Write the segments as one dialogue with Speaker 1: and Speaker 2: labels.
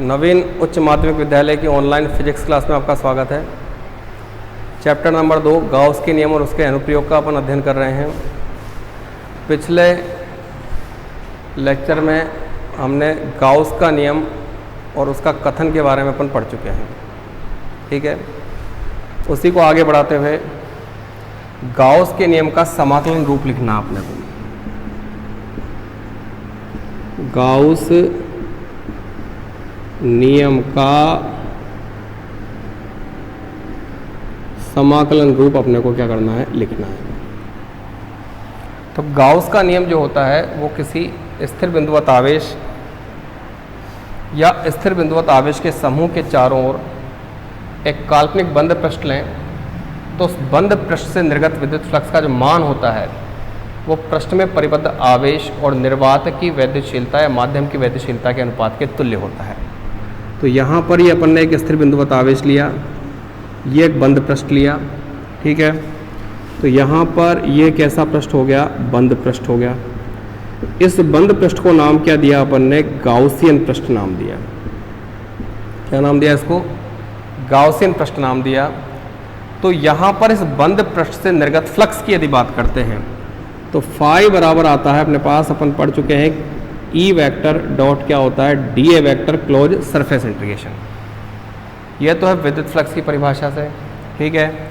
Speaker 1: नवीन उच्च माध्यमिक विद्यालय की ऑनलाइन फिजिक्स क्लास में आपका स्वागत है। चैप्टर नंबर 2 गाउस के नियम और उसके अनुप्रयोग का अपन अध्ययन कर रहे हैं। पिछले लेक्चर में हमने गाउस का नियम और उसका कथन के बारे में अपन पढ़ चुके हैं। ठीक है, उसी को आगे बढ़ाते हुए गाउस के नियम का समाकलन रूप लिखना आपने को। गाउस नियम का समाकलन रूप अपने को क्या करना है, लिखना है। तो गाउस का नियम जो होता है वो किसी स्थिर बिंदुवत आवेश या स्थिर बिंदुवत आवेश के समूह के चारों ओर एक काल्पनिक बंद पृष्ठ लें तो उस बंद पृष्ठ से निर्गत विद्युत फ्लक्स का जो मान होता है वो पृष्ठ में परिबद्ध आवेश और निर्वात की वैद्युतशीलता या माध्यम की वैद्युतशीलता के अनुपात के तुल्य होता है। तो यहाँ पर ही अपन ने एक स्थिर बिंदुवत आवेश लिया, ये एक बंद पृष्ठ लिया। ठीक है, तो यहाँ पर ये कैसा पृष्ठ हो गया, बंद पृष्ठ हो गया। इस बंद पृष्ठ को नाम क्या दिया अपन ने, गाउसियन पृष्ठ नाम दिया। क्या नाम दिया इसको, गाउसियन पृष्ठ नाम दिया। तो यहाँ पर इस बंद पृष्ठ से निर्गत फ्लक्स की यदि बात करते हैं तो फाई बराबर आता है अपने पास, अपन पढ़ चुके हैं, ई वेक्टर डॉट क्या होता है, D A vector close surface integration. यह तो है विद्युत फ्लक्स की परिभाषा से। ठीक है,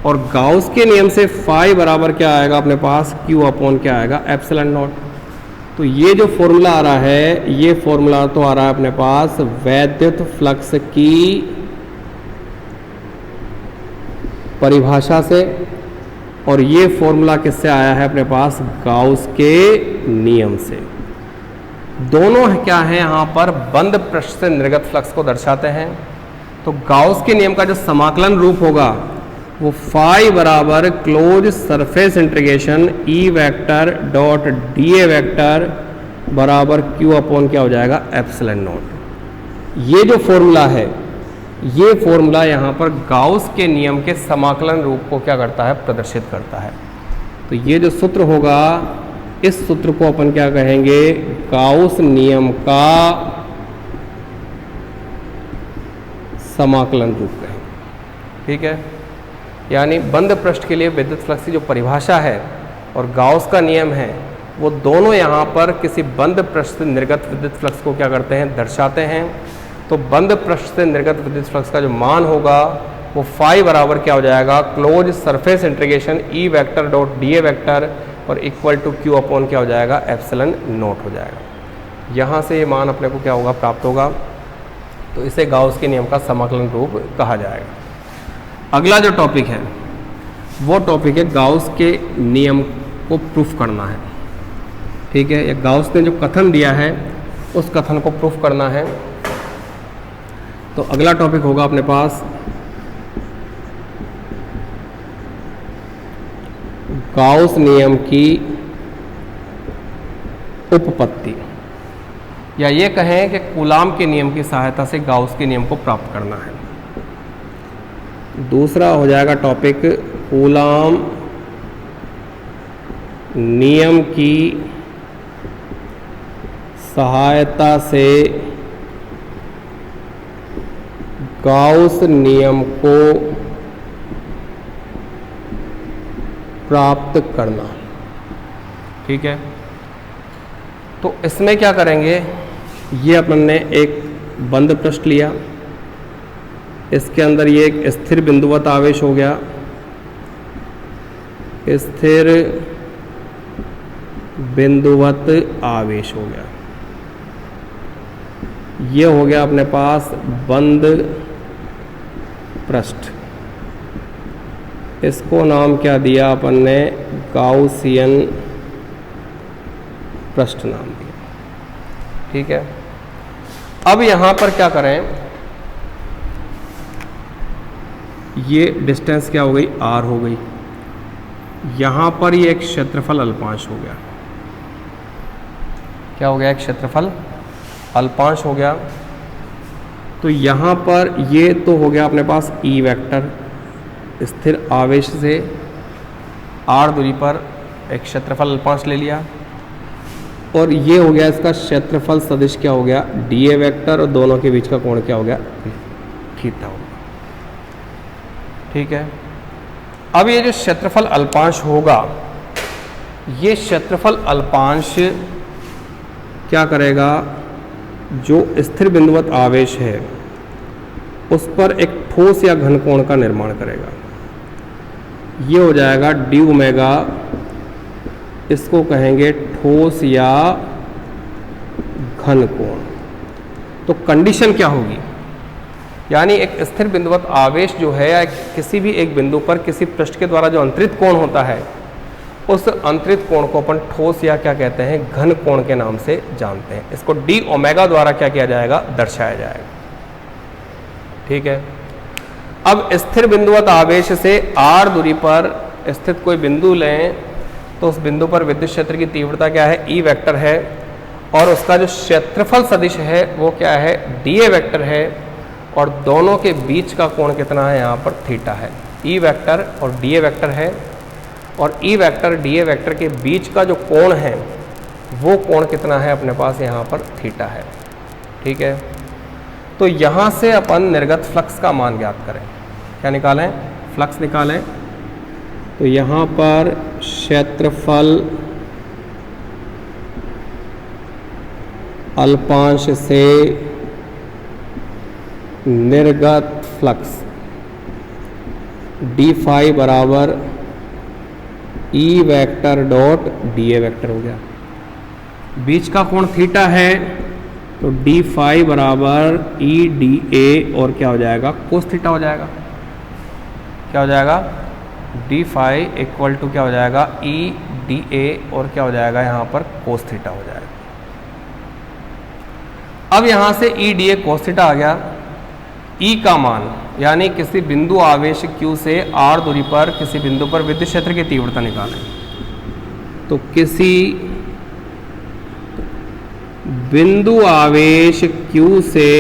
Speaker 1: और गाउस के नियम से फाई बराबर क्या आएगा अपने पास, क्यू अपॉन क्या आएगा, एप्सिलॉन नॉट। तो ये जो फॉर्मूला आ रहा है, ये फॉर्मूला तो आ रहा है अपने पास वैद्युत फ्लक्स की परिभाषा से, और ये फॉर्मूला किससे आया है अपने पास, गाउस के नियम से। दोनों क्या है, यहाँ पर बंद पृष्ठ से निर्गत फ्लक्स को दर्शाते हैं। तो गाउस के नियम का जो समाकलन रूप होगा वो फाई बराबर close surface integration E vector dot D A vector बराबर क्यू अपॉन क्या हो जाएगा, एप्सिलॉन नॉट। ये जो फॉर्मूला है, ये फॉर्मूला यहाँ पर गाउस के नियम के समाकलन रूप को क्या करता है, प्रदर्शित करता है। तो ये जो सूत्र होगा, इस सूत्र को अपन क्या कहेंगे, गाउस नियम का समाकलन रूप कहेंगे। ठीक है, यानी बंद पृष्ठ के लिए विद्युत फ्लक्स की जो परिभाषा है और गाउस का नियम है, वो दोनों यहाँ पर किसी बंद पृष्ठ से निर्गत विद्युत फ्लक्स को क्या करते हैं, दर्शाते हैं। तो बंद पृष्ठ से निर्गत विद्युत फ्लक्स का जो मान होगा वो फाई बराबर क्या हो जाएगा, close surface integration E vector dot D A vector और इक्वल टू क्यू अपॉन क्या हो जाएगा, एप्सिलॉन नॉट हो जाएगा। यहाँ से ये मान अपने को क्या होगा, प्राप्त होगा। तो इसे गाउस के नियम का समाकलन रूप कहा जाएगा। अगला जो टॉपिक है वो टॉपिक है गाउस के नियम को प्रूफ करना है। ठीक है, ये गाउस ने जो कथन दिया है उस कथन को प्रूफ करना है। तो अगला टॉपिक होगा अपने पास गाउस नियम की उपपत्ति, या ये कहें कि कूलाम के नियम की सहायता से गाउस के नियम को प्राप्त करना है। दूसरा हो जाएगा टॉपिक कूलाम नियम की सहायता से गाउस नियम को प्राप्त करना। ठीक है, तो इसमें क्या करेंगे, ये अपन ने एक बंद पृष्ठ लिया, इसके अंदर ये एक स्थिर बिंदुवत आवेश हो गया, स्थिर बिंदुवत आवेश हो गया। ये हो गया अपने पास बंद पृष्ठ। इसको नाम क्या दिया अपन ने, गाउसियन पृष्ठ नाम दिया। ठीक है, अब यहाँ पर क्या करें, ये डिस्टेंस क्या हो गई, आर हो गई। यहाँ पर ये एक क्षेत्रफल अल्पांश हो गया। क्या हो गया, एक क्षेत्रफल अल्पांश हो गया। तो यहाँ पर ये तो हो गया अपने पास ई वेक्टर, स्थिर आवेश से आर दूरी पर एक क्षेत्रफल अल्पांश ले लिया। और ये हो गया इसका क्षेत्रफल सदिश क्या हो गया, डीए वेक्टर, और दोनों के बीच का कोण क्या हो गया, थीटा हो गया। ठीक है। अब ये जो क्षेत्रफल अल्पांश होगा, ये क्षेत्रफल अल्पांश क्या करेगा, जो स्थिर बिंदुवत आवेश है उस पर एक ठोस या घन कोण का निर्माण करेगा। ये हो जाएगा डी ओमेगा, इसको कहेंगे ठोस या घन कोण। तो कंडीशन क्या होगी, यानी एक स्थिर बिंदुवत आवेश जो है या किसी भी एक बिंदु पर किसी पृष्ठ के द्वारा जो अंतरित कोण होता है, उस अंतरित कोण को अपन ठोस या क्या कहते हैं, घन कोण के नाम से जानते हैं। इसको डी ओमेगा द्वारा क्या किया जाएगा, दर्शाया जाएगा। ठीक है। अब स्थिर बिंदुवत आवेश से r दूरी पर स्थित कोई बिंदु लें तो उस बिंदु पर विद्युत क्षेत्र की तीव्रता क्या है, ई वेक्टर है, और उसका जो क्षेत्रफल सदिश है वो क्या है, डीए वेक्टर है, और दोनों के बीच का कोण कितना है, यहाँ पर थीटा है। ई वेक्टर और डीए वेक्टर है, और ई वेक्टर डीए वेक्टर के बीच का जो कोण है वो कोण कितना है, अपने पास यहाँ पर थीटा है। ठीक है। तो यहाँ से अपन निर्गत फ्लक्स का मान ज्ञात करें। क्या निकालें, फ्लक्स निकालें। तो यहाँ पर क्षेत्रफल अल्पांश से निर्गत फ्लक्स डी फाई बराबर E vector dot D A vector हो गया। बीच का कोण थीटा है, तो डी फाई बराबर ई डी ए, और क्या हो जाएगा, कोस थीटा हो जाएगा। क्या हो जाएगा, डी फाई इक्वल टू क्या हो जाएगा, ई डी ए, और क्या हो जाएगा यहाँ पर कोस थीटा हो जाएगा। अब यहाँ से E D A cos theta आ गया। ई का मान यानी किसी बिंदु आवेश Q से r दूरी पर किसी बिंदु पर विद्युत क्षेत्र की तीव्रता निकालें। तो किसी बिंदु आवेश Q से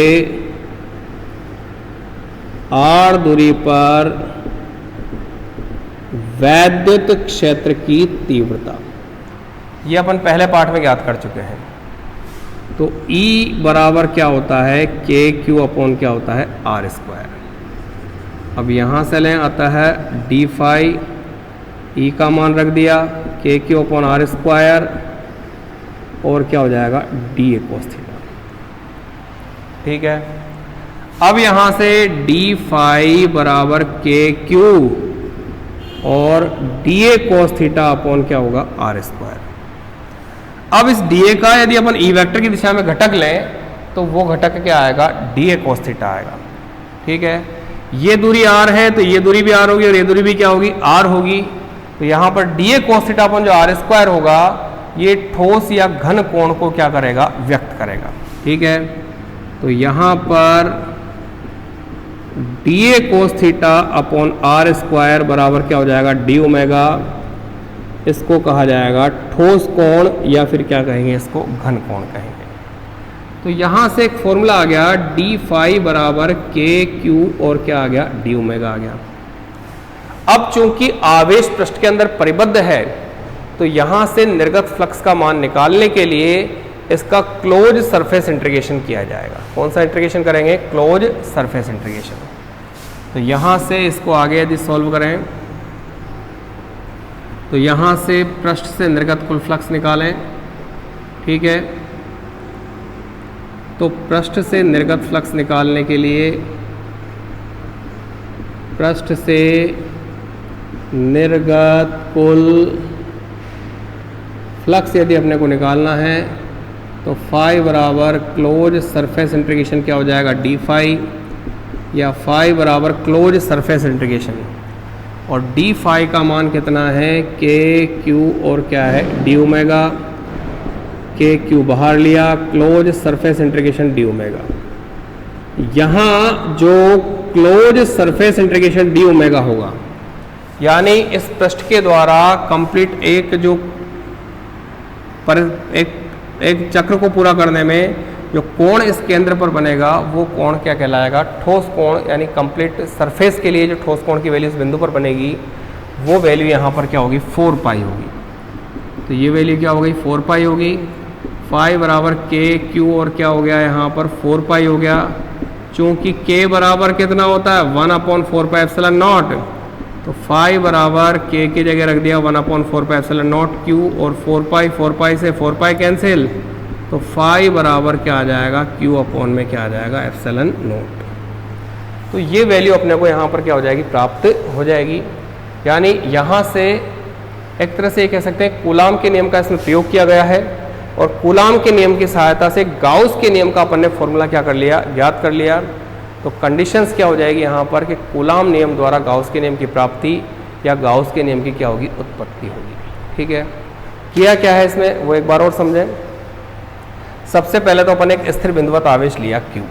Speaker 1: r दूरी पर वैद्युत क्षेत्र की तीव्रता, ये अपन पहले पाठ में ज्ञात कर चुके हैं। तो E बराबर क्या होता है, के क्यू अपॉन क्या होता है, आर स्क्वायर। अब यहाँ से लें, आता है डी फाई, ई का मान रख दिया, के क्यू अपॉन आर स्क्वायर, और क्या हो जाएगा, डी ए कोस थीटा। ठीक है। अब यहाँ से डी फाई बराबर के क्यू और D A cos theta upon क्या होगा, आर स्क्वायर। अब इस डी ए का यदि अपन ई वेक्टर की दिशा में घटक लें तो वो घटक क्या आएगा, डी ए कोस थीटा आएगा। ठीक है। ये दूरी आर है तो ये दूरी भी आर होगी, और ये दूरी भी क्या होगी, आर होगी। तो यहाँ पर डी ए कोस थीटा अपन जो आर स्क्वायर होगा, ये ठोस या घन कोण को क्या करेगा, व्यक्त करेगा। ठीक है। तो यहाँ पर D A cos theta upon R square बराबर क्या हो जाएगा, डी ओमेगा। इसको कहा जाएगा ठोस कोण, या फिर क्या कहेंगे, इसको घन कोण कहेंगे। तो यहाँ से एक फॉर्मूला आ गया, डी फाई बराबर के क्यू, और क्या आ गया, डी ओमेगा आ गया। अब चूंकि आवेश पृष्ठ के अंदर परिबद्ध है, तो यहाँ से निर्गत फ्लक्स का मान निकालने के लिए इसका क्लोज सरफेस इंटीग्रेशन किया जाएगा। कौन सा इंटीग्रेशन करेंगे, क्लोज सरफेस इंटीग्रेशन। तो यहाँ से इसको आगे यदि सॉल्व करें तो यहाँ से पृष्ठ से निर्गत कुल फ्लक्स निकालें। ठीक है। तो पृष्ठ से निर्गत फ्लक्स निकालने के लिए पृष्ठ से निर्गत कुल फ्लक्स यदि अपने को निकालना है तो फाई बराबर क्लोज सरफेस इंटीग्रेशन क्या हो जाएगा, डी फाई, या फाई बराबर क्लोज सरफेस इंटीग्रेशन, और डी फाई का मान कितना है, के क्यू, और क्या है, डी ओमेगा। के क्यू बाहर लिया, close surface integration D omega. यहाँ जो close surface integration D omega होगा, यानी इस पृष्ठ के द्वारा कंप्लीट एक जो एक चक्र को पूरा करने में जो कोण इस केंद्र पर बनेगा, वो कोण क्या कहलाएगा, ठोस कोण। यानी कंप्लीट सरफेस के लिए जो ठोस कोण की वैल्यू इस बिंदु पर बनेगी, वो वैल्यू यहाँ पर क्या होगी, 4 पाई होगी। तो ये वैल्यू क्या हो गई, 4 पाई होगी। फाई बराबर के क्यू और क्या हो गया यहाँ पर 4 पाई हो गया, चूंकि के बराबर कितना होता है 1/4 पाई एप्सिलॉन नॉट, तो फाई बराबर के की जगह रख दिया 1/4 पाई एप्सिलॉन नॉट क्यू और 4 पाई से 4 पाई कैंसिल, तो फाई बराबर क्या आ जाएगा क्यू अपॉन में क्या आ जाएगा एप्सिलॉन नॉट। तो ये वैल्यू अपने को यहाँ पर क्या हो जाएगी प्राप्त हो जाएगी। यानी यहाँ से एक तरह से ये कह सकते हैं कूलाम के नियम का इसमें प्रयोग किया गया है और कूलाम के नियम की सहायता से गाउस के नियम का अपन ने फॉर्मूला क्या कर लिया, ज्ञात कर लिया। तो कंडीशंस क्या हो जाएगी यहाँ पर कि कूलाम नियम द्वारा गाउस के नियम की प्राप्ति या गाउस के नियम की क्या होगी उत्पत्ति होगी। ठीक है, किया क्या है इसमें वो एक बार और समझें। सबसे पहले तो अपन एक स्थिर बिंदुवत आवेश लिया Q।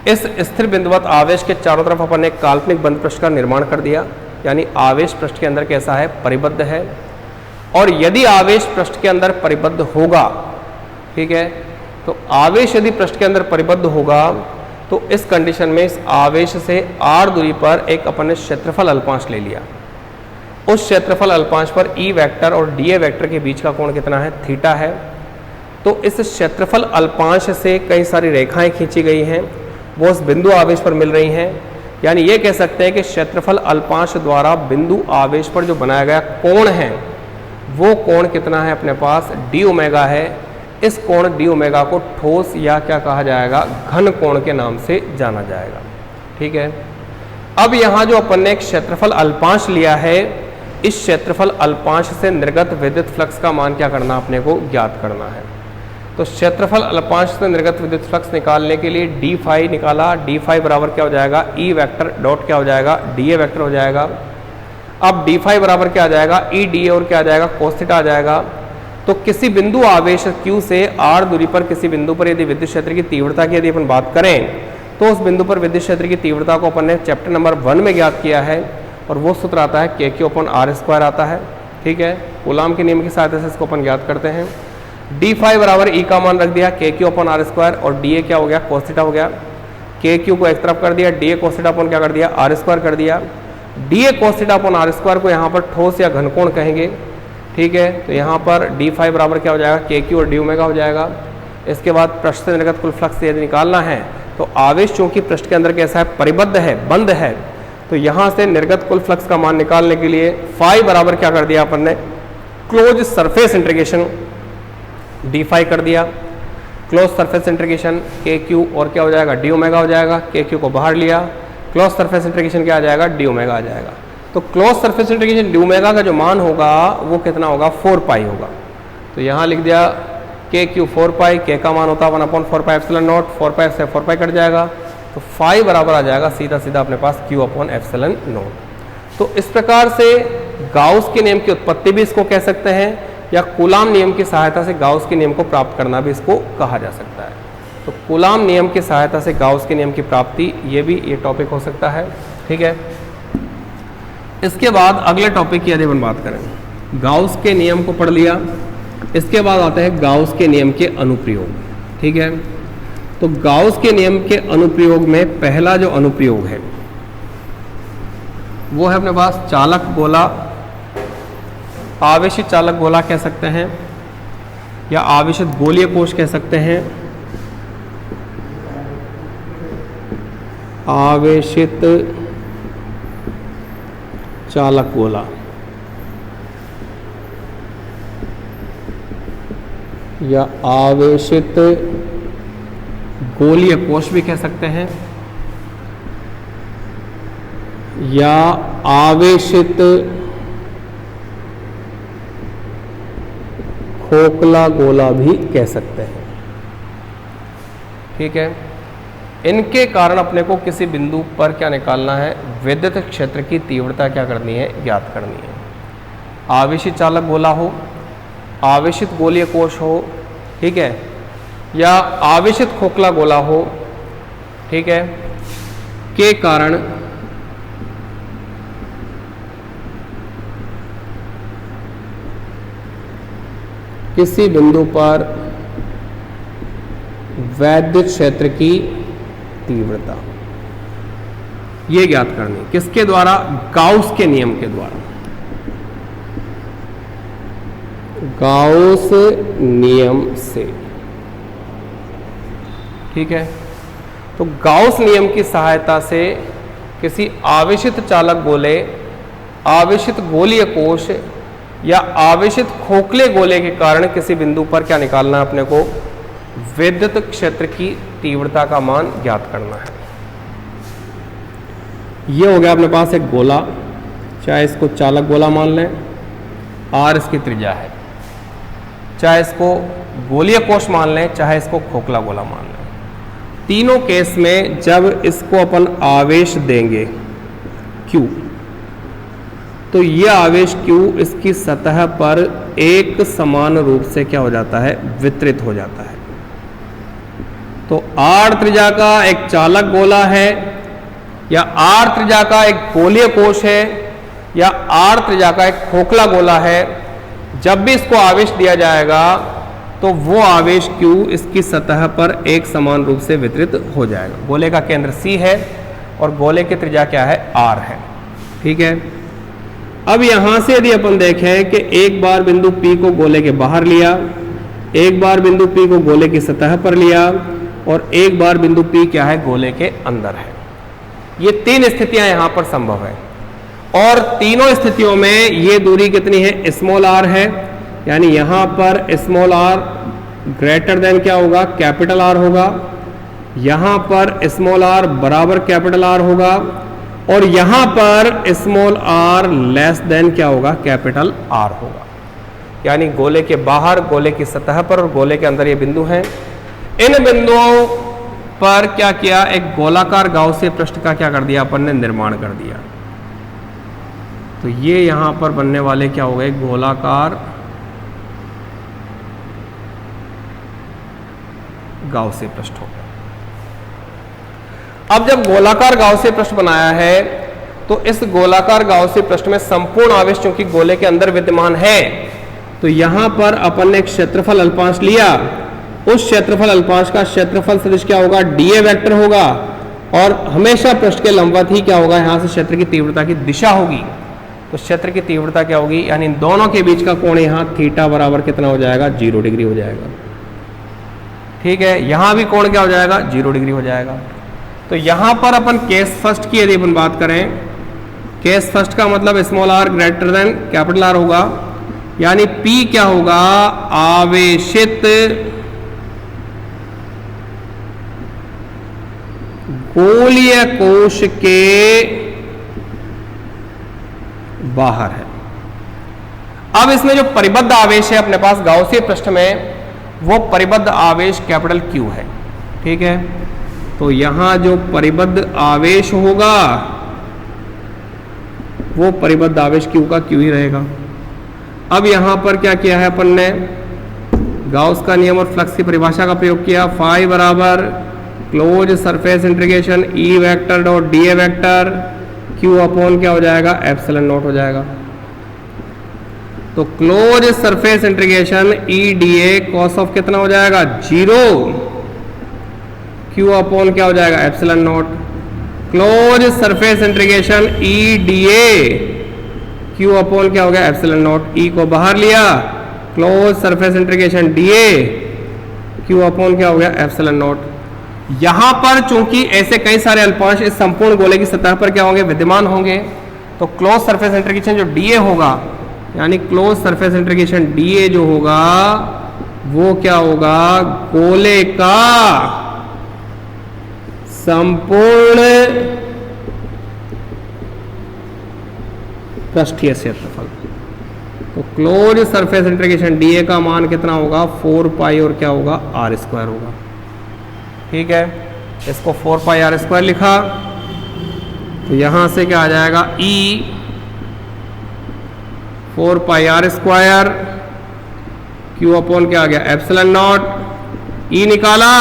Speaker 1: इस स्थिर बिंदुवत आवेश के चारों तरफ अपन ने एक काल्पनिक बंद पृष्ठ का निर्माण कर दिया, यानी आवेश पृष्ठ के अंदर कैसा है परिबद्ध है। और यदि आवेश पृष्ठ के अंदर परिबद्ध होगा, ठीक है, तो आवेश यदि पृष्ठ के अंदर परिबद्ध होगा तो इस कंडीशन में इस आवेश से r दूरी पर एक अपन ने क्षेत्रफल अल्पांश ले लिया। उस क्षेत्रफल अल्पांश पर E वेक्टर और dA वेक्टर के बीच का कोण कितना है थीटा है। तो इस क्षेत्रफल अल्पांश से कई सारी रेखाएं खींची गई हैं, वो उस बिंदु आवेश पर मिल रही हैं। यानी ये कह सकते हैं कि क्षेत्रफल अल्पांश द्वारा बिंदु आवेश पर जो बनाया गया कोण है वो कोण कितना है अपने पास डी ओमेगा है। इस कोण डी ओमेगा को ठोस या क्या कहा जाएगा घन कोण के नाम से जाना जाएगा। ठीक है, अब यहाँ जो अपन ने एक क्षेत्रफल अल्पांश लिया है, इस क्षेत्रफल अल्पांश से निर्गत विद्युत फ्लक्स का मान क्या करना अपने को ज्ञात करना है। तो क्षेत्रफल अल्पांश से निर्गत विद्युत फ्लक्स निकालने के लिए डी फाई निकाला, डी फाई बराबर क्या हो जाएगा ई वेक्टर डॉट क्या हो जाएगा डी ए वेक्टर हो जाएगा। अब डी फाई बराबर क्या आ जाएगा ई डी ए और क्या आ जाएगा कोस थीटा आ जाएगा। तो किसी बिंदु आवेश Q से r दूरी पर किसी बिंदु पर यदि विद्युत क्षेत्र की तीव्रता की यदि अपन बात करें तो उस बिंदु पर विद्युत क्षेत्र की तीव्रता को अपन ने चैप्टर नंबर 1 में ज्ञात किया है और वो सूत्र आता है KQ/r² आता है। ठीक है, कूलाम के नियम की सहायता से इसको अपन ज्ञात करते हैं। डी फाई बराबर ई का मान रख दिया KQ/r² और डी ए क्या हो गया कोस थीटा हो गया। KQ को एक तरफ कर दिया, डी ए कोस थीटा अपन क्या कर दिया r² कर दिया। D A cos theta upon r² को यहाँ पर ठोस या घनकोण कहेंगे। ठीक है, तो यहाँ पर डी फाई बराबर क्या हो जाएगा KQ और डी ओमेगा हो जाएगा। इसके बाद पृष्ठ से निर्गत कुल फ्लक्स यदि निकालना है तो आवेश चूंकि पृष्ठ के अंदर कैसा है परिबद्ध है बंद है, तो यहाँ से निर्गत कुल फ्लक्स का मान निकालने के लिए फाई बराबर क्या कर दिया अपन ने close surface integration D phi कर दिया। क्लोज सरफेस इंटीग्रेशन KQ और क्या हो जाएगा डी ओमेगा हो जाएगा। KQ को बाहर लिया, क्लोज सरफेस इंटीग्रेशन क्या आ जाएगा डी ओमेगा आ जाएगा। तो close surface integration D omega का जो मान होगा वो कितना होगा 4 पाई होगा। तो यहाँ लिख दिया KQ 4 पाई, K का मान होता है 1/4 पाई एप्सिलॉन नॉट, 4 पाई से 4 पाई कट जाएगा तो फाई बराबर आ जाएगा सीधा सीधा अपने पास Q/एप्सिलॉन नॉट। तो इस प्रकार से गाउस के नियम की उत्पत्ति भी इसको कह सकते हैं या कूलाम नियम की सहायता से गाउस के नियम को प्राप्त करना भी इसको कहा जा सकता है। तो कूलाम नियम की सहायता से गाउस के नियम की प्राप्ति ये टॉपिक हो सकता है। ठीक है, इसके बाद अगले टॉपिक की यदि हम बात करें, गाउस के नियम को पढ़ लिया, इसके बाद आते हैं गाउस के नियम के अनुप्रयोग। ठीक है, तो गाउस के नियम के अनुप्रयोग में पहला जो अनुप्रयोग है वो है अपने पास चालक गोला, आवेशित चालक गोला कह सकते हैं या आवेशित गोलीय कोश कह सकते हैं। आवेशित चालक गोला या आवेशित गोलीय कोश भी कह सकते हैं या आवेशित खोखला गोला भी कह सकते हैं। ठीक है, इनके कारण अपने को किसी बिंदु पर क्या निकालना है विद्युत क्षेत्र की तीव्रता क्या करनी है ज्ञात करनी है। आवेशित चालक गोला हो, आवेशित गोलीय कोश हो, ठीक है, या आवेशित खोखला गोला हो, ठीक है, के कारण किसी बिंदु पर वैद्युत क्षेत्र की तीव्रता ये ज्ञात करनी किसके द्वारा गाउस के नियम के द्वारा। गाउस नियम से। ठीक है, तो गाउस नियम की सहायता से किसी आवेशित चालक गोले, आवेशित गोलीय कोश या आवेशित खोखले गोले के कारण किसी बिंदु पर क्या निकालना है अपने को, विद्युत क्षेत्र की तीव्रता का मान ज्ञात करना है। ये हो गया अपने पास एक गोला, चाहे इसको चालक गोला मान लें, आर इसकी त्रिज्या है, चाहे इसको गोलीय कोश मान लें, चाहे इसको खोखला गोला मान लें। तीनों केस में जब इसको अपन आवेश देंगे Q, तो यह आवेश Q इसकी सतह पर एक समान रूप से क्या हो जाता है, वितरित हो जाता है। तो R त्रिज्या का एक चालक गोला है, या R त्रिज्या का एक गोलीय कोश है, या R त्रिज्या का एक खोखला गोला है, जब भी इसको आवेश दिया जाएगा तो वो आवेश Q इसकी सतह पर एक समान रूप से वितरित हो जाएगा। गोले का केंद्र C है और गोले की त्रिज्या क्या है, R है। ठीक है, अब यहां से यदि अपन देखें कि एक बार बिंदु P को गोले के बाहर लिया, एक बार बिंदु P को गोले की सतह पर लिया, और एक बार बिंदु P क्या है, गोले के अंदर है। ये तीन स्थितियां यहां पर संभव है, और तीनों स्थितियों में ये दूरी कितनी है, स्मॉल r है, यानी यहां पर स्मॉल r ग्रेटर देन क्या होगा, कैपिटल R होगा, यहां पर स्मॉल r बराबर कैपिटल R होगा, और यहां पर स्मॉल r लेस देन क्या होगा, कैपिटल R होगा। यानी गोले के बाहर, गोले की सतह पर और गोले के अंदर ये बिंदु हैं। इन बिंदुओं पर क्या किया, एक गोलाकार गाउसीय पृष्ठ का क्या कर दिया अपन ने, निर्माण कर दिया। तो ये यहां पर बनने वाले क्या हो गए, गोलाकार गाउसीय पृष्ठ हो गया। अब जब गोलाकार गाउसीय पृष्ठ बनाया है तो इस गोलाकार गाउसीय पृष्ठ में संपूर्ण आवेश चूंकि गोले के अंदर विद्यमान है, तो यहां पर अपन ने एक क्षेत्रफल अल्पांश लिया, उस क्षेत्रफल अल्पांश का क्षेत्रफल सदिश क्या होगा, dA वेक्टर होगा, और हमेशा पृष्ठ के लंबवत ही क्या होगा, यहां से क्षेत्र की तीव्रता की दिशा होगी। तो क्षेत्र की तीव्रता क्या होगी, यानी इन दोनों के बीच का कोण यहां थीटा बराबर कितना हो जाएगा, 0 डिग्री हो जाएगा। ठीक है, यहां भी कोण क्या हो जाएगा, 0 डिग्री हो जाएगा। तो यहां पर अपन केस फर्स्ट की यदि अपन बात करें, केस फर्स्ट का मतलब small r greater than capital R होगा, यानी P क्या होगा, आवेशित गोलीय कोश के बाहर है। अब इसमें जो परिबद्ध आवेश है अपने पास गाउसीय पृष्ठ में, वो परिबद्ध आवेश कैपिटल Q है। ठीक है, तो यहां जो परिबद्ध आवेश होगा वो परिबद्ध आवेश Q का Q ही रहेगा। अब यहां पर क्या किया है अपन ने, गाउस का नियम और फ्लक्स की परिभाषा का प्रयोग किया। फाई बराबर close surface integration E vector dot dA vector Q upon क्या हो जाएगा, एप्सिलॉन नॉट हो जाएगा। तो close surface integration E dA cos of कितना हो जाएगा, 0, Q अपॉन क्या हो जाएगा, epsilon not. Close surface integration E dA Q upon क्या हो गया, एप्सिलॉन नॉट। E को बाहर लिया, close surface integration dA Q upon क्या हो गया, एप्सिलॉन नॉट। यहां पर चूंकि ऐसे कई सारे अल्पांश इस संपूर्ण गोले की सतह पर क्या होंगे, विद्यमान होंगे, तो क्लोज सरफेस इंटीग्रेशन जो dA होगा, यानी क्लोज सरफेस इंटीग्रेशन dA जो होगा वो क्या होगा, गोले का संपूर्ण पृष्ठीय क्षेत्रफल। तो क्लोज सरफेस इंटीग्रेशन dA का मान कितना होगा, 4 पाई और क्या होगा, r स्क्वायर होगा। ठीक है, इसको 4 पाई r स्क्वायर लिखा, तो यहां से क्या आ जाएगा, E 4 पाई r स्क्वायर Q अपॉन क्या आ गया, एप्सिलॉन नॉट। E निकाला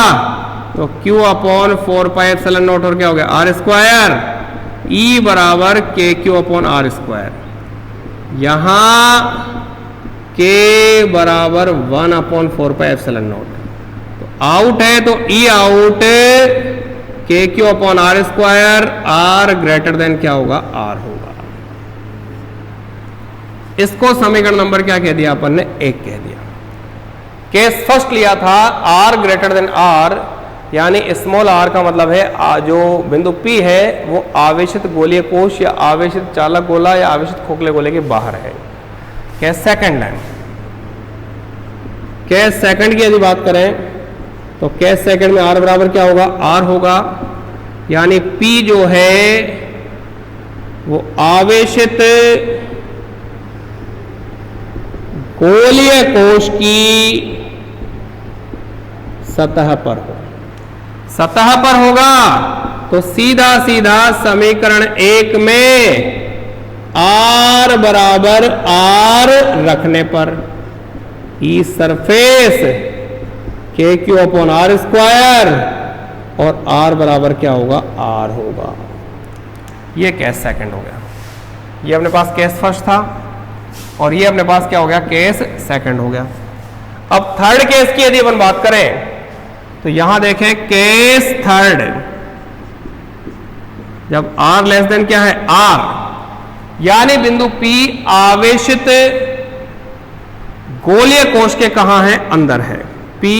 Speaker 1: तो Q upon 4 pi epsilon not और क्या हो गया, r स्क्वायर। E बराबर KQ अपॉन r स्क्वायर। यहां K बराबर 1 अपॉन 4 पाई एप्सिलॉन नॉट। तो आउट है, तो E out KQ upon r square, r greater than क्या होगा, r होगा। इसको समीकरण नंबर क्या कह दिया अपन ने? 1 कह दिया। केस फर्स्ट लिया था r ग्रेटर देन r, यानी स्मॉल r का मतलब है जो बिंदु P है वो आवेशित गोलीय कोश या आवेशित चालक गोला या आवेशित खोखले गोले के बाहर है। केस सेकंड है। केस सेकंड की यदि बात करें तो केस सेकंड में r बराबर क्या होगा? r होगा, यानी P जो है वो आवेशित गोलीय कोश की सतह पर हो, सतह पर होगा तो सीधा सीधा समीकरण 1 में r बराबर r रखने पर ई सरफेस के क्यू अपॉन आर स्क्वायर और r बराबर क्या होगा? r होगा। ये केस सेकंड हो गया। ये अपने पास केस फर्स्ट था और ये अपने पास क्या हो गया? केस सेकंड हो गया। अब थर्ड केस की यदि अपन बात करें तो यहां देखें केस थर्ड, जब r लेस देन क्या है? r, यानी बिंदु P आवेशित गोलीय कोश के कहां है? अंदर है। P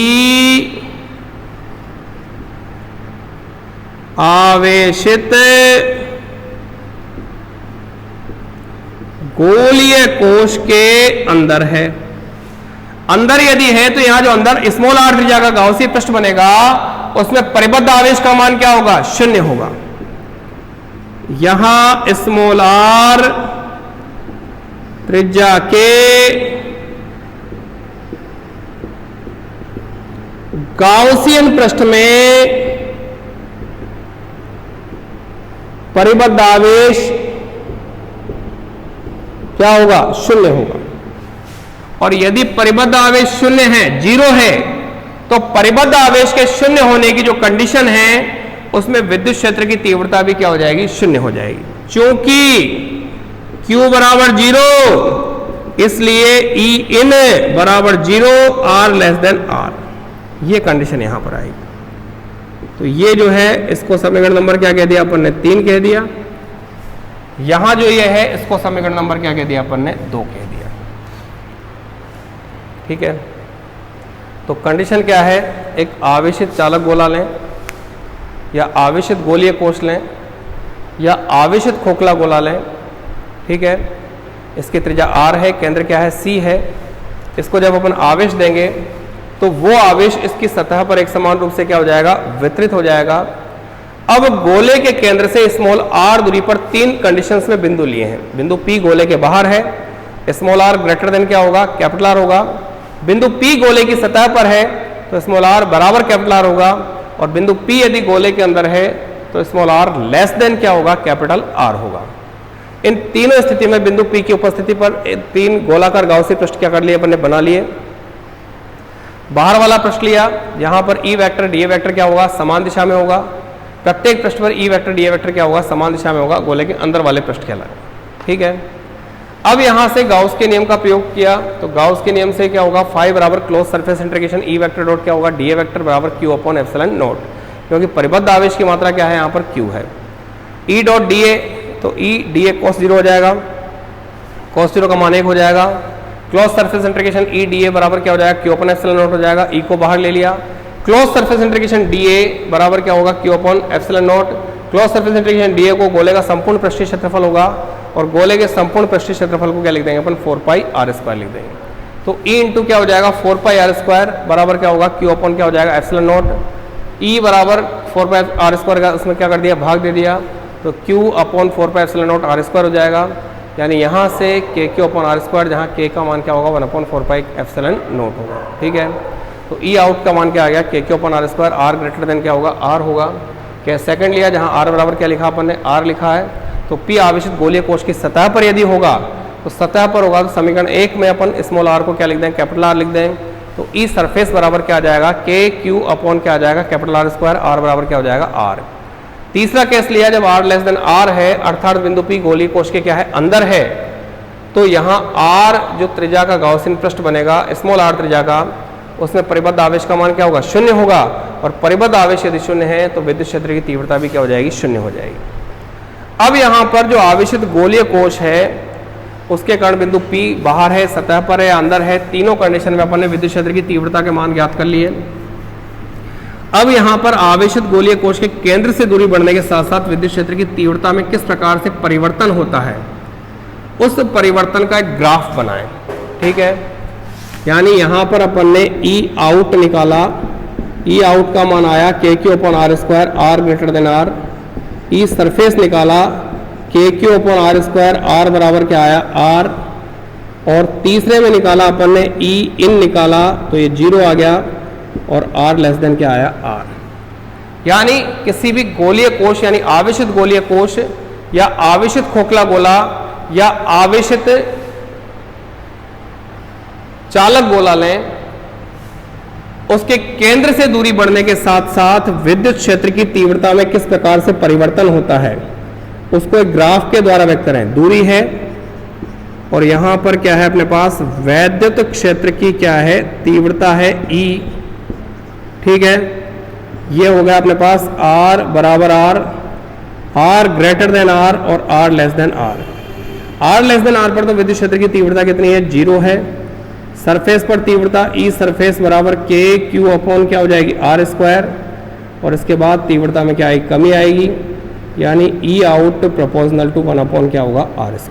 Speaker 1: आवेशित गोलीय कोश के अंदर है। अंदर यदि है तो यहां जो अंदर स्मॉल r त्रिज्या का गाउसीय पृष्ठ बनेगा उसमें परिबद्ध आवेश का मान क्या होगा? 0 होगा। यहां स्मॉल r त्रिज्या के गाउसियन पृष्ठ में परिबद्ध आवेश क्या होगा? 0 होगा। और यदि परिबद्ध आवेश 0 है, 0 है, तो परिबद्ध आवेश के 0 होने की जो कंडीशन है उसमें विद्युत क्षेत्र की तीव्रता भी क्या हो जाएगी? 0 हो जाएगी। क्योंकि Q बराबर 0, इसलिए E इन बराबर 0, R लेस देन R, ये कंडीशन यहां पर आएगी। तो ये जो है इसको समीकरण नंबर क्या कह दिया अपन ने? 3 कह दिया। यहां जो ये है इसको समीकरण नंबर क्या कह दिया अपन ने? 2 कह दिया। ठीक है, तो कंडीशन क्या है? एक आवेशित चालक गोला लें या आवेशित गोलीय कोश लें या आवेशित खोखला गोला लें। ठीक है, इसकी त्रिज्या r है, केंद्र क्या है? C है। इसको जब अपन आवेश देंगे तो वो आवेश इसकी सतह पर एक समान रूप से क्या हो जाएगा? वितरित हो जाएगा। अब गोले के केंद्र से स्मॉल r दूरी पर 3 कंडीशंस में बिंदु लिए हैं। बिंदु P गोले के बाहर है, स्मॉल r ग्रेटर देन क्या होगा? कैपिटल R होगा। बिंदु P गोले की सतह पर है तो स्मॉल r बराबर कैपिटल R होगा, और बिंदु P यदि गोले के अंदर है तो स्मॉल r लेस देन क्या होगा? कैपिटल R होगा। इन तीनों स्थिति में बिंदु P की उपस्थिति पर 3 गोलाकार गाउसीय पृष्ठ क्या कर लिए अपन ने? बना लिए। बाहर वाला पृष्ठ लिया, यहां पर E वेक्टर DA वेक्टर क्या होगा? समान दिशा में होगा। प्रत्येक पृष्ठ पर E वेक्टर DA वेक्टर क्या होगा? समान दिशा में होगा, गोले के अंदर वाले पृष्ठ कहलाएगा। ठीक है, अब यहां से गाउस के नियम का प्रयोग किया तो गाउस के नियम से क्या होगा? फाई बराबर close surface integration E vector dot क्या होगा? DA वेक्टर बराबर Q अपॉन एप्सिलॉन नॉट, क्योंकि परिबद्ध आवेश की मात्रा क्या है? यहाँ पर Q है। E डॉट DA, तो E DA cos 0 हो जाएगा, cos 0 का मान 1 हो जाएगा। Close surface integration E DA बराबर क्या हो जाएगा? Q अपॉन एप्सिलॉन नॉट हो जाएगा। E को बाहर ले लिया। क्लोज सरफेस इंटीग्रेशन DA बराबर क्या होगा? Q upon epsilon not. Close surface integration DA को गोले का संपूर्ण पृष्ठीय क्षेत्रफल होगा, और गोले के संपूर्ण पृष्ठीय क्षेत्रफल को क्या लिख देंगे अपन? 4 पाई r स्क्वायर लिख देंगे। तो E इंटू क्या हो जाएगा? 4 पाई r स्क्वायर बराबर क्या होगा? Q अपॉन क्या हो जाएगा? Epsilon not. E बराबर 4 पाई r स्क्वायर का उसमें क्या कर दिया? भाग दे दिया, तो Q upon 4 pi epsilon not r square हो जाएगा। यानी यहाँ से KQ अपॉन r स्क्वायर, जहाँ K का मान क्या होगा? 1 अपॉन 4 पाई एप्सिलॉन नॉट होगा। ठीक है, तो E आउट का मान क्या आ गया? KQ upon r square, R greater than क्या होगा? R होगा। क्या सेकंड लिया, जहाँ R बराबर क्या लिखा अपन ने? R लिखा है। तो P आवेशित गोलीय कोश की सतह पर यदि होगा तो सतह पर होगा, तो समीकरण 1 में अपन स्मॉल r को क्या लिख दें? कैपिटल R लिख दें। तो E सरफेस बराबर क्या आ जाएगा? KQ अपॉन क्या आ जाएगा? कैपिटल R स्क्वायर, R बराबर क्या हो जाएगा? R। तीसरा केस लिया, जब R लेस देन R है, अर्थात बिंदु P गोलीय कोश के क्या है? अंदर है, तो यहाँ R जो त्रिज्या का गाउसियन पृष्ठ बनेगा, स्मॉल r त्रिज्या का, उसमें परिबद्ध आवेश का मान क्या होगा? 0 होगा, और परिबद्ध आवेश यदि 0 है तो विद्युत क्षेत्र की तीव्रता भी क्या हो जाएगी? 0 हो जाएगी। अब यहाँ पर जो आवेशित गोलीय कोश है उसके कारण बिंदु P बाहर है, सतह पर है या अंदर है, तीनों कंडीशन में अपन ने विद्युत क्षेत्र की तीव्रता के मान ज्ञात कर लिए। अब यहाँ पर आवेशित गोलीय कोश के केंद्र से दूरी बढ़ने के साथ साथ विद्युत क्षेत्र की तीव्रता में किस प्रकार से परिवर्तन होता है, उस परिवर्तन का एक ग्राफ बनाएं। ठीक है, यानी यहाँ पर अपन ने E आउट निकाला, E आउट का मान आया KQ/R², R greater than R। E surface निकाला, KQ/R², R बराबर क्या आया R। और तीसरे में निकाला अपन ने E इन निकाला तो ये 0 आ गया और R लेस देन क्या आया R। यानी किसी भी गोलीय कोश यानी आवेशित गोलीय कोश या आवेशित खोखला गोला या आवेशित चालक गोला लें, उसके केंद्र से दूरी बढ़ने के साथ साथ विद्युत क्षेत्र की तीव्रता में किस प्रकार से परिवर्तन होता है, उसको एक ग्राफ के द्वारा व्यक्त करें। दूरी है और यहां पर क्या है अपने पास, वैद्युत क्षेत्र की क्या है, तीव्रता है E। ठीक है, ये हो गया अपने पास R बराबर R, R greater than R और R less than R। R less than R पर तो विद्युत क्षेत्र की तीव्रता कितनी है, 0 है। सरफेस पर तीव्रता E सरफेस बराबर KQ/ क्या हो जाएगी R², और इसके बाद तीव्रता में क्या आएगी, कमी आएगी, यानी E आउट प्रोपोर्शनल टू 1/ क्या होगा R²।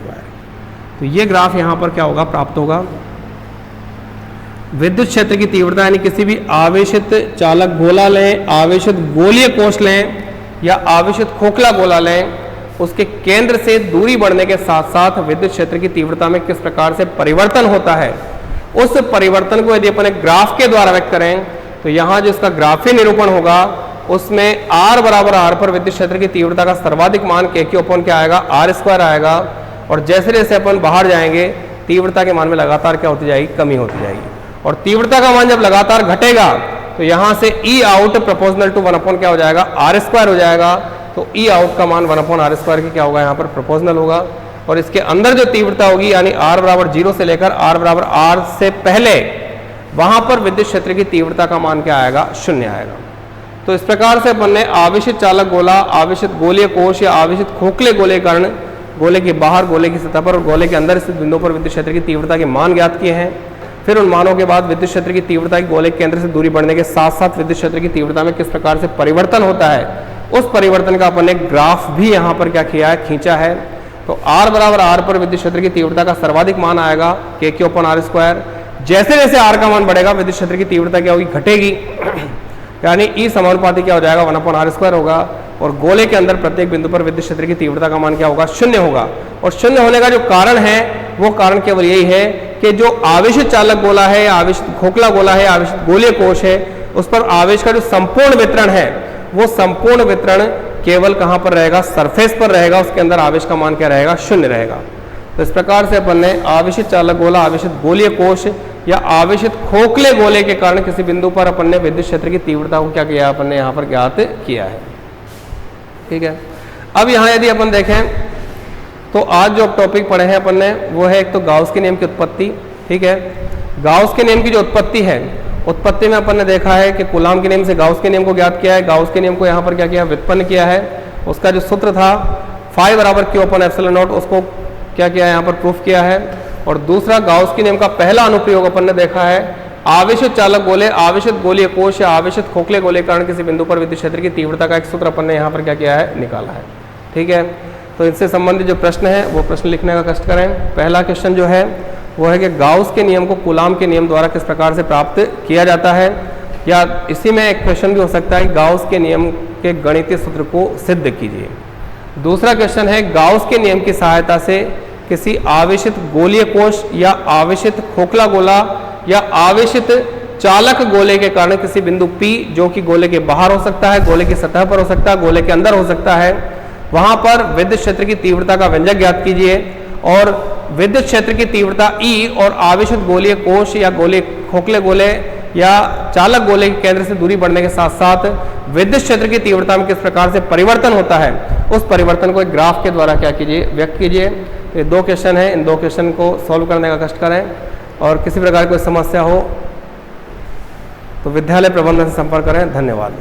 Speaker 1: तो ये ग्राफ यहाँ पर क्या होगा, प्राप्त होगा। विद्युत क्षेत्र की तीव्रता यानी किसी भी आवेशित चालक गोला लें, आवेशित गोलीय कोश लें या आवेशित खोखला गोला लें, उसके केंद्र से दूरी बढ़ने के साथ साथ विद्युत क्षेत्र की तीव्रता में किस प्रकार से परिवर्तन होता है, उस परिवर्तन को यदि अपन एक ग्राफ के द्वारा व्यक्त करें तो यहाँ जो इसका ग्राफीय निरूपण होगा उसमें R बराबर R पर विद्युत क्षेत्र की तीव्रता का सर्वाधिक मान KQ/ क्या आएगा, R² आएगा। और जैसे जैसे अपन बाहर जाएंगे तीव्रता के मान में लगातार क्या होती जाएगी, कमी होती जाएगी। और तीव्रता का मान जब लगातार घटेगा तो यहाँ से E आउट प्रोपोर्शनल टू 1/ क्या हो जाएगा, R² हो जाएगा। तो E आउट का मान 1/R² की क्या होगा, यहाँ पर प्रोपोर्शनल होगा। और इसके अंदर जो तीव्रता होगी यानी R बराबर 0 से लेकर R बराबर R से पहले, वहां पर विद्युत क्षेत्र की तीव्रता का मान क्या आएगा, 0 आएगा। तो इस प्रकार से अपन ने आवेशित चालक गोला, आवेशित गोलीय कोश या आवेशित खोखले गोले कारण गोले के बाहर, गोले की सतह पर और गोले के अंदर स्थित बिंदुओं पर विद्युत क्षेत्र की तीव्रता के मान ज्ञात किए हैं। फिर उन मानों के बाद विद्युत क्षेत्र की तीव्रता की गोले के केंद्र से दूरी बढ़ने के साथ साथ विद्युत क्षेत्र की तीव्रता में किस प्रकार से परिवर्तन होता है, उस परिवर्तन का अपन ने ग्राफ भी यहाँ पर क्या किया है, खींचा है। तो R बराबर R पर विद्युत क्षेत्र की तीव्रता का सर्वाधिक मान आएगा KQ/R²। जैसे जैसे R का मान बढ़ेगा विद्युत क्षेत्र की तीव्रता क्या होगी, घटेगी, यानी E समानुपाती क्या हो जाएगा, 1/R² होगा। और गोले के अंदर प्रत्येक बिंदु पर विद्युत क्षेत्र की तीव्रता का मान क्या होगा, 0 होगा। और 0 होने का जो कारण है वो कारण केवल यही है कि जो आवेशित चालक गोला है, आवेशित खोखला गोला है, आवेशित गोलीय कोश है, उस पर आवेश का जो संपूर्ण वितरण है वो संपूर्ण वितरण केवल कहां पर रहेगा, सरफेस पर रहेगा। उसके अंदर आवेश का मान क्या रहेगा, 0 रहेगा। तो इस प्रकार से अपन ने आवेशित चालक गोला, आवेशित गोलीय कोश या आवेशित खोखले गोले के कारण किसी बिंदु पर अपन ने विद्युत क्षेत्र की तीव्रता को क्या किया, अपन ने यहाँ पर ज्ञात किया है। ठीक है, अब यहाँ यदि अपन देखें तो आज जो टॉपिक पढ़े हैं अपन ने वो है एक तो गाउस के नियम की उत्पत्ति। ठीक है, गाउस के नियम की जो उत्पत्ति है, उत्पत्ति में अपन ने देखा है कि कूलाम के नियम से गाउस के नियम को ज्ञात किया है। गाउस के नियम को यहाँ पर क्या किया, व्युत्पन्न किया है। उसका जो सूत्र था phi बराबर Q/ε0, उसको क्या किया है, यहाँ पर प्रूफ किया है। और दूसरा गाउस के नियम का पहला अनुप्रयोग अपन ने देखा है, आवेशित चालक गोले, आवेशित गोलीय कोश या आवेशित खोखले गोले कारण किसी बिंदु पर विद्युत क्षेत्र की तीव्रता का एक सूत्र अपन ने यहाँ पर क्या किया है, निकाला है। ठीक है, तो इनसे संबंधित जो प्रश्न है वो प्रश्न लिखने का कष्ट करें। पहला क्वेश्चन जो है वो है कि गाउस के नियम को कूलाम के नियम द्वारा किस प्रकार से प्राप्त किया जाता है, या इसी में एक क्वेश्चन भी हो सकता है गाउस के नियम के गणितीय सूत्र को सिद्ध कीजिए। दूसरा क्वेश्चन है गाउस के नियम की सहायता से किसी आवेशित गोलीय कोश या आवेशित खोखला गोला या आवेशित चालक गोले के कारण किसी बिंदु P जो कि गोले के बाहर हो सकता है, गोले की सतह पर हो सकता है, गोले के अंदर हो सकता है, वहां पर विद्युत क्षेत्र की तीव्रता का व्यंजक ज्ञात कीजिए। और विद्युत क्षेत्र की तीव्रता E और आवेशित गोलीय कोश या गोले खोखले गोले या चालक गोले के केंद्र से दूरी बढ़ने के साथ साथ विद्युत क्षेत्र की तीव्रता में किस प्रकार से परिवर्तन होता है, उस परिवर्तन को एक ग्राफ के द्वारा क्या कीजिए, व्यक्त कीजिए। तो ये 2 क्वेश्चन है, इन 2 क्वेश्चन को सॉल्व करने का कष्ट करें। और किसी प्रकार की कोई समस्या हो तो विद्यालय प्रबंधन से संपर्क करें। धन्यवाद।